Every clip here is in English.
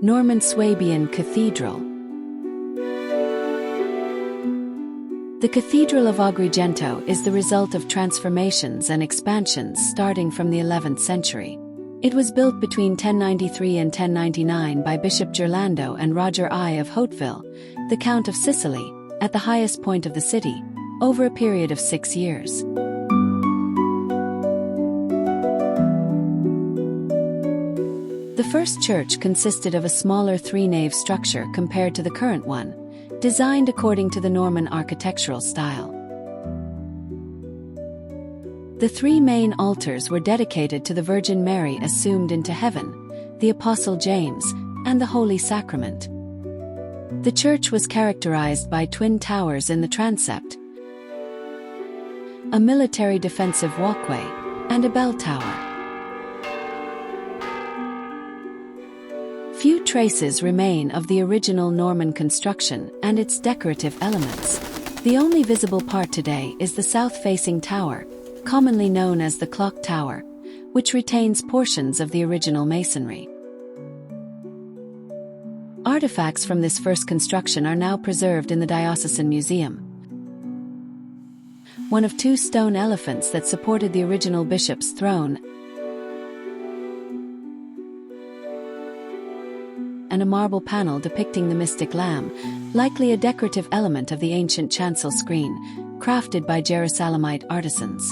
Norman Swabian Cathedral. The Cathedral of Agrigento is the result of transformations and expansions starting from the 11th century. It was built between 1093 and 1099 by Bishop Ghirlando and Roger I of Hauteville, the Count of Sicily, at the highest point of the city, over a period of 6 years. The first church consisted of a smaller three-nave structure compared to the current one, designed according to the Norman architectural style. The three main altars were dedicated to the Virgin Mary assumed into heaven, the Apostle James, and the Holy Sacrament. The church was characterized by twin towers in the transept, a military defensive walkway, and a bell tower. Few traces remain of the original Norman construction and its decorative elements. The only visible part today is the south-facing tower, commonly known as the clock tower, which retains portions of the original masonry. Artifacts from this first construction are now preserved in the Diocesan Museum. One of two stone elephants that supported the original bishop's throne and a marble panel depicting the mystic lamb, likely a decorative element of the ancient chancel screen, crafted by Jerusalemite artisans.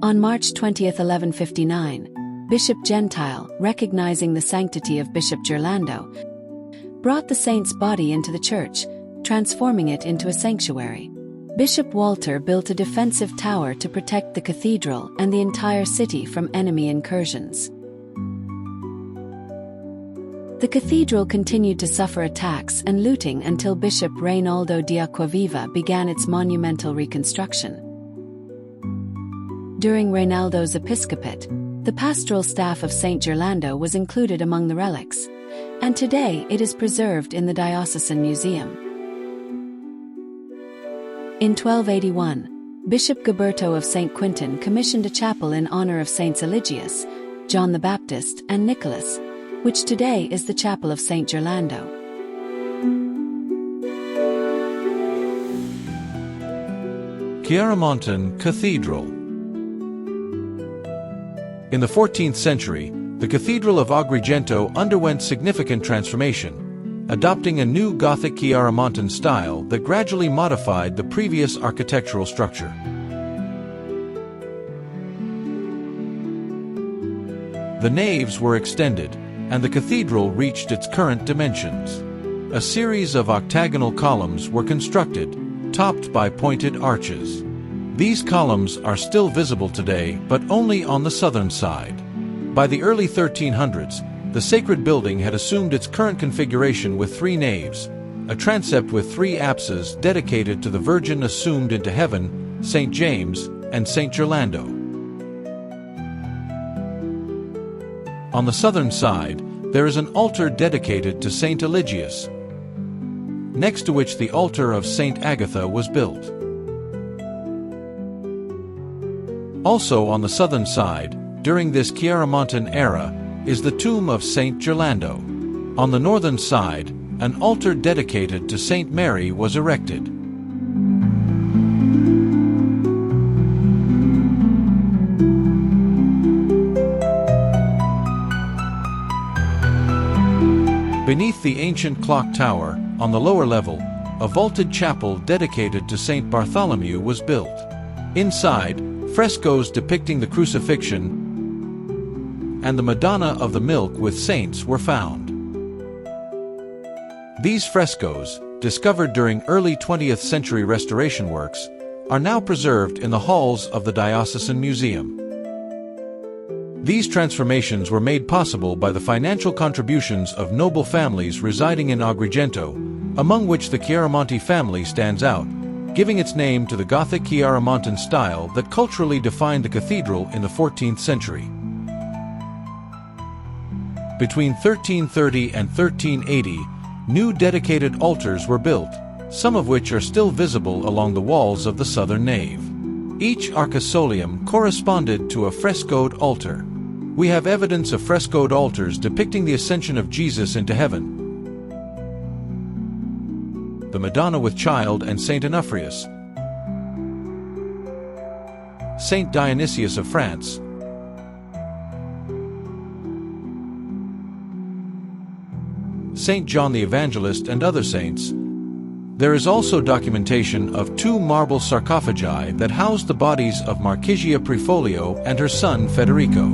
On March 20, 1159, Bishop Gentile, recognizing the sanctity of Bishop Ghirlando, brought the saint's body into the church, transforming it into a sanctuary. Bishop Walter built a defensive tower to protect the cathedral and the entire city from enemy incursions. The cathedral continued to suffer attacks and looting until Bishop Reynaldo di Acquaviva began its monumental reconstruction. During Reynaldo's episcopate, the pastoral staff of St. Ghirlando was included among the relics, and today it is preserved in the Diocesan Museum. In 1281, Bishop Gilberto of St. Quintin commissioned a chapel in honor of Saints Eligius, John the Baptist, and Nicholas, which today is the Chapel of St. Ghirlando. Chiaramontan Cathedral. In the 14th century, the Cathedral of Agrigento underwent significant transformation, adopting a new Gothic Chiaramontan style that gradually modified the previous architectural structure. The naves were extended, and the cathedral reached its current dimensions. A series of octagonal columns were constructed, topped by pointed arches. These columns are still visible today, but only on the southern side. By the early 1300s, the sacred building had assumed its current configuration with three naves, a transept with three apses dedicated to the Virgin assumed into heaven, St. James, and St. Ghirlando. On the southern side, there is an altar dedicated to St. Eligius, next to which the altar of St. Agatha was built. Also on the southern side, during this Chiaramontan era, is the tomb of St. Ghirlando. On the northern side, an altar dedicated to St. Mary was erected. Beneath the ancient clock tower, on the lower level, a vaulted chapel dedicated to St. Bartholomew was built. Inside, frescoes depicting the crucifixion and the Madonna of the Milk with Saints were found. These frescoes, discovered during early 20th century restoration works, are now preserved in the halls of the Diocesan Museum. These transformations were made possible by the financial contributions of noble families residing in Agrigento, among which the Chiaramonti family stands out, giving its name to the Gothic Chiaramontan style that culturally defined the cathedral in the 14th century. Between 1330 and 1380, new dedicated altars were built, some of which are still visible along the walls of the southern nave. Each arcosolium corresponded to a frescoed altar. We have evidence of frescoed altars depicting the ascension of Jesus into heaven, the Madonna with Child and Saint Onufrius, Saint Dionysius of France, Saint John the Evangelist and other saints. There is also documentation of 2 marble sarcophagi that house the bodies of Marquisia Prefolio and her son Federico.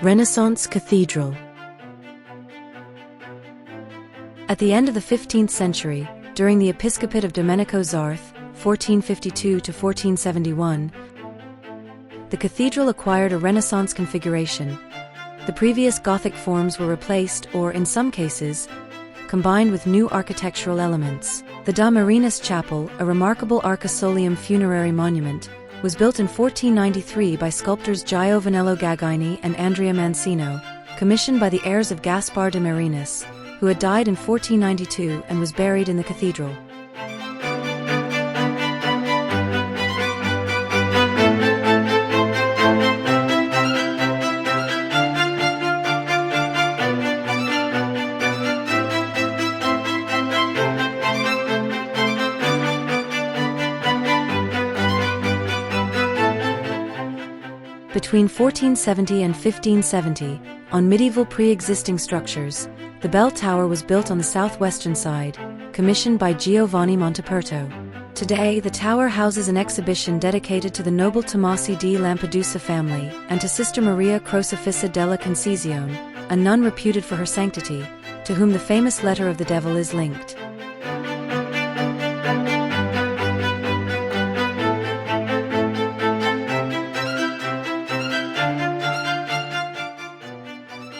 Renaissance Cathedral. At the end of the 15th century, during the episcopate of Domenico Zarth, 1452 to 1471, the cathedral acquired a Renaissance configuration. The previous Gothic forms were replaced or, in some cases, combined with new architectural elements. The Da Marinas Chapel, a remarkable arcosolium funerary monument, was built in 1493 by sculptors Gio Vanello Gagaini and Andrea Mancino, commissioned by the heirs of Gaspar de Marinas, who had died in 1492 and was buried in the cathedral. Between 1470 and 1570, on medieval pre-existing structures, the bell tower was built on the southwestern side, commissioned by Giovanni Monteperto. Today, the tower houses an exhibition dedicated to the noble Tomasi di Lampedusa family and to Sister Maria Crocifissa della Concisione, a nun reputed for her sanctity, to whom the famous letter of the devil is linked.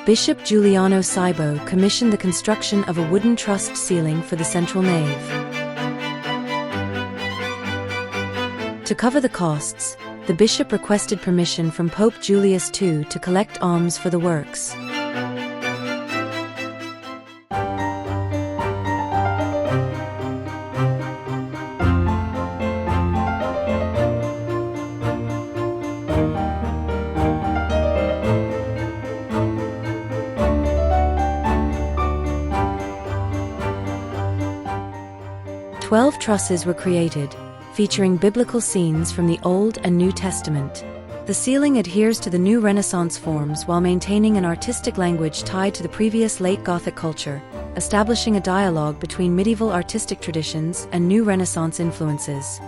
Bishop Giuliano Saibo commissioned the construction of a wooden trussed ceiling for the central nave. To cover the costs, the bishop requested permission from Pope Julius II to collect alms for the works. Twelve trusses were created, featuring biblical scenes from the Old and New Testament. The ceiling adheres to the new Renaissance forms while maintaining an artistic language tied to the previous late Gothic culture, establishing a dialogue between medieval artistic traditions and new Renaissance influences.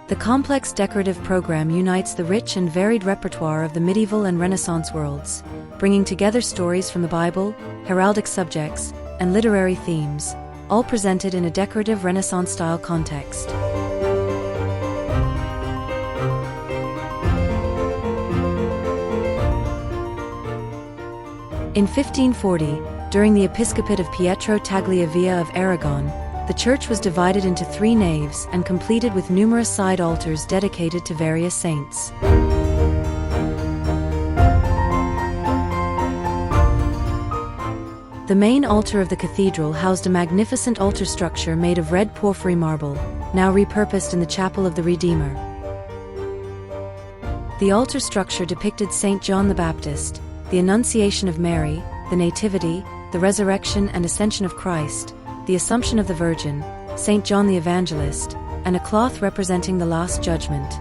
The complex decorative program unites the rich and varied repertoire of the medieval and Renaissance worlds, bringing together stories from the Bible, heraldic subjects, and literary themes, all presented in a decorative Renaissance-style context. In 1540, during the episcopate of Pietro Tagliavia of Aragon, the church was divided into 3 naves and completed with numerous side altars dedicated to various saints. The main altar of the cathedral housed a magnificent altar structure made of red porphyry marble, now repurposed in the Chapel of the Redeemer. The altar structure depicted Saint John the Baptist, the Annunciation of Mary, the Nativity, the Resurrection and Ascension of Christ, the Assumption of the Virgin, Saint John the Evangelist, and a cloth representing the Last Judgment.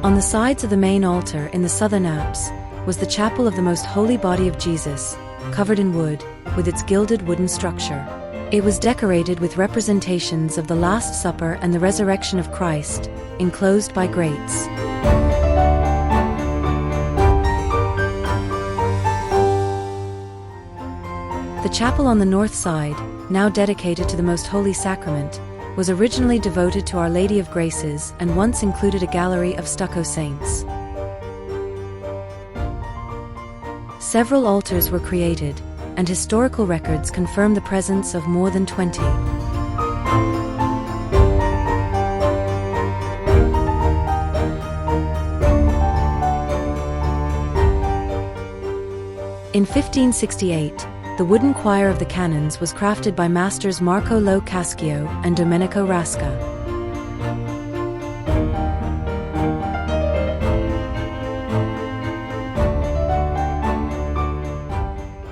On the sides of the main altar in the southern apse was the Chapel of the Most Holy Body of Jesus, covered in wood, with its gilded wooden structure. It was decorated with representations of the Last Supper and the Resurrection of Christ, enclosed by grates. The chapel on the north side, now dedicated to the Most Holy Sacrament, was originally devoted to Our Lady of Graces and once included a gallery of stucco saints. Several altars were created, and historical records confirm the presence of more than 20. In 1568, the wooden choir of the canons was crafted by masters Marco Lo Caschio and Domenico Rasca.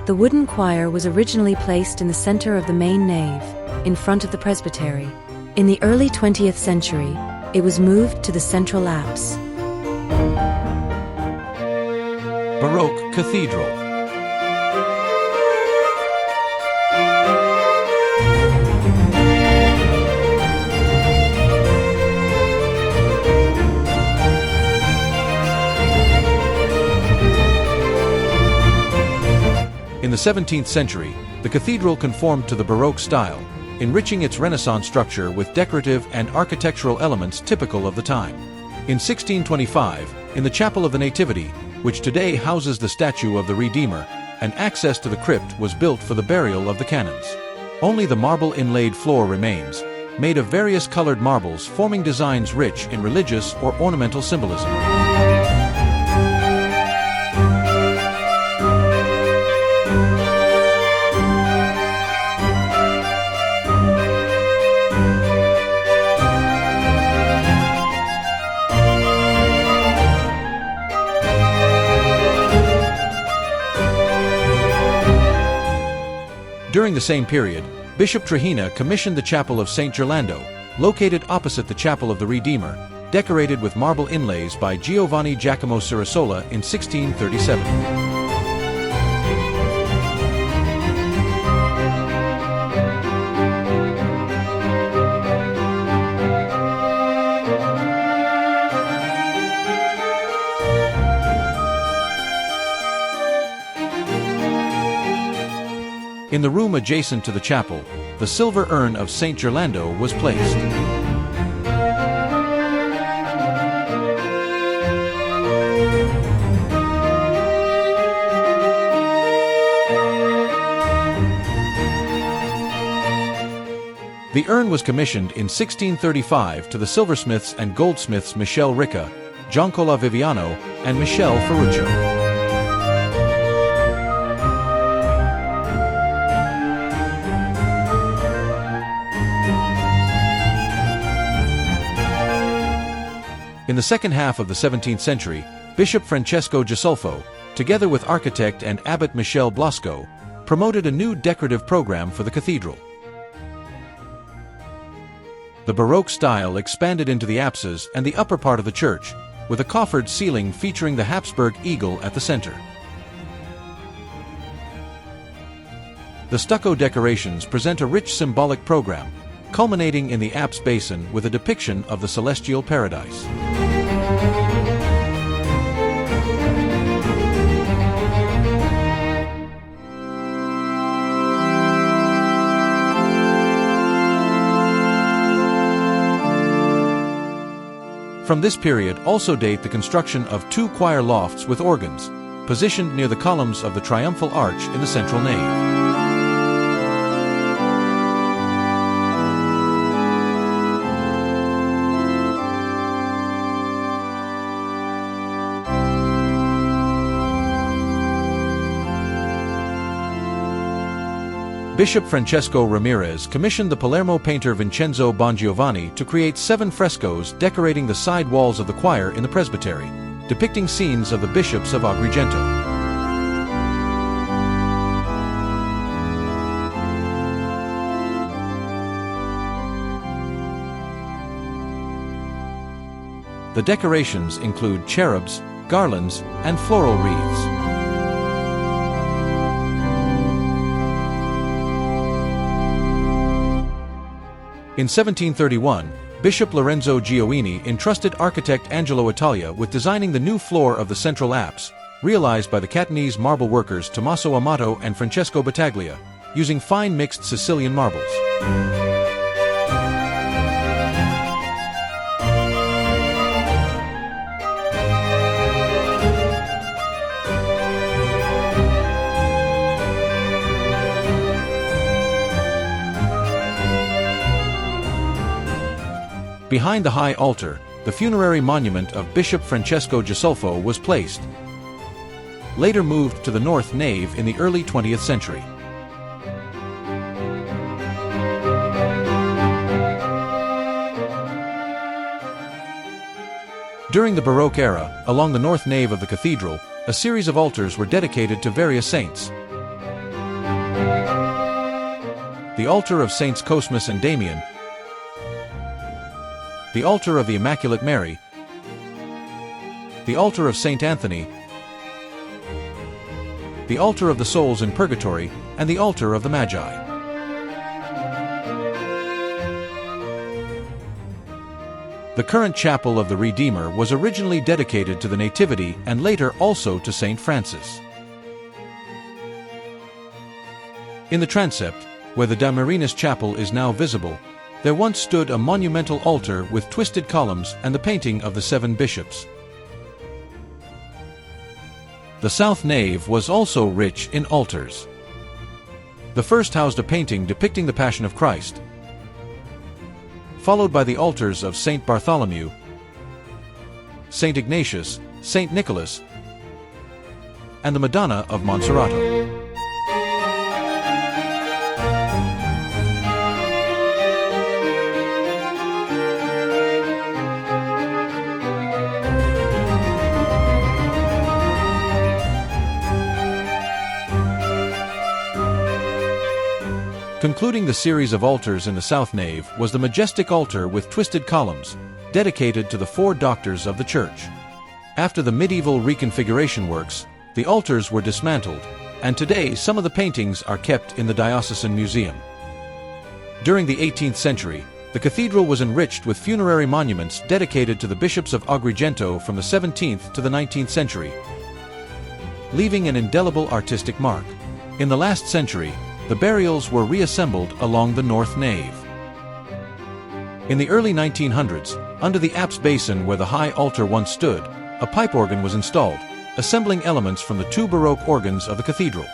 The wooden choir was originally placed in the center of the main nave, in front of the presbytery. In the early 20th century, it was moved to the central apse. Baroque Cathedral. In the 17th century, the cathedral conformed to the Baroque style, enriching its Renaissance structure with decorative and architectural elements typical of the time. In 1625, in the Chapel of the Nativity, which today houses the statue of the Redeemer, an access to the crypt was built for the burial of the canons. Only the marble-inlaid floor remains, made of various colored marbles forming designs rich in religious or ornamental symbolism. During the same period, Bishop Trajina commissioned the Chapel of St. Gerlando, located opposite the Chapel of the Redeemer, decorated with marble inlays by Giovanni Giacomo Sirasola in 1637. In the room adjacent to the chapel, the silver urn of St. Gerlando was placed. The urn was commissioned in 1635 to the silversmiths and goldsmiths Michele Ricca, Giancola Viviano, and Michele Ferruccio. In the second half of the 17th century, Bishop Francesco Gisolfo, together with architect and abbot Michel Blasco, promoted a new decorative program for the cathedral. The Baroque style expanded into the apses and the upper part of the church, with a coffered ceiling featuring the Habsburg eagle at the center. The stucco decorations present a rich symbolic program, culminating in the apse basin with a depiction of the celestial paradise. From this period also date the construction of two choir lofts with organs, positioned near the columns of the triumphal arch in the central nave. Bishop Francesco Ramirez commissioned the Palermo painter Vincenzo Bongiovanni to create 7 frescoes decorating the side walls of the choir in the presbytery, depicting scenes of the bishops of Agrigento. The decorations include cherubs, garlands, and floral wreaths. In 1731, Bishop Lorenzo Gioini entrusted architect Angelo Italia with designing the new floor of the central apse, realized by the Catanese marble workers Tommaso Amato and Francesco Battaglia, using fine mixed Sicilian marbles. Behind the high altar, the funerary monument of Bishop Francesco Gisolfo was placed. later moved to the north nave in the early 20th century. During the Baroque era, along the north nave of the cathedral, a series of altars were dedicated to various saints. The altar of Saints Cosmas and Damian, the altar of the Immaculate Mary, the altar of Saint Anthony, the altar of the souls in purgatory, and the altar of the Magi. The current chapel of the Redeemer was originally dedicated to the Nativity and later also to Saint Francis. In the transept, where the Damarinis chapel is now visible, there once stood a monumental altar with twisted columns and the painting of the 7 bishops. The south nave was also rich in altars. The first housed a painting depicting the Passion of Christ, followed by the altars of Saint Bartholomew, Saint Ignatius, Saint Nicholas, and the Madonna of Monserrato. Concluding the series of altars in the south nave was the majestic altar with twisted columns, dedicated to the 4 doctors of the Church. After the medieval reconfiguration works, the altars were dismantled, and today some of the paintings are kept in the Diocesan Museum. During the 18th century, the cathedral was enriched with funerary monuments dedicated to the bishops of Agrigento from the 17th to the 19th century, leaving an indelible artistic mark. In the last century, the burials were reassembled along the north nave. In the early 1900s, under the apse basin where the high altar once stood, a pipe organ was installed, assembling elements from the 2 Baroque organs of the cathedral.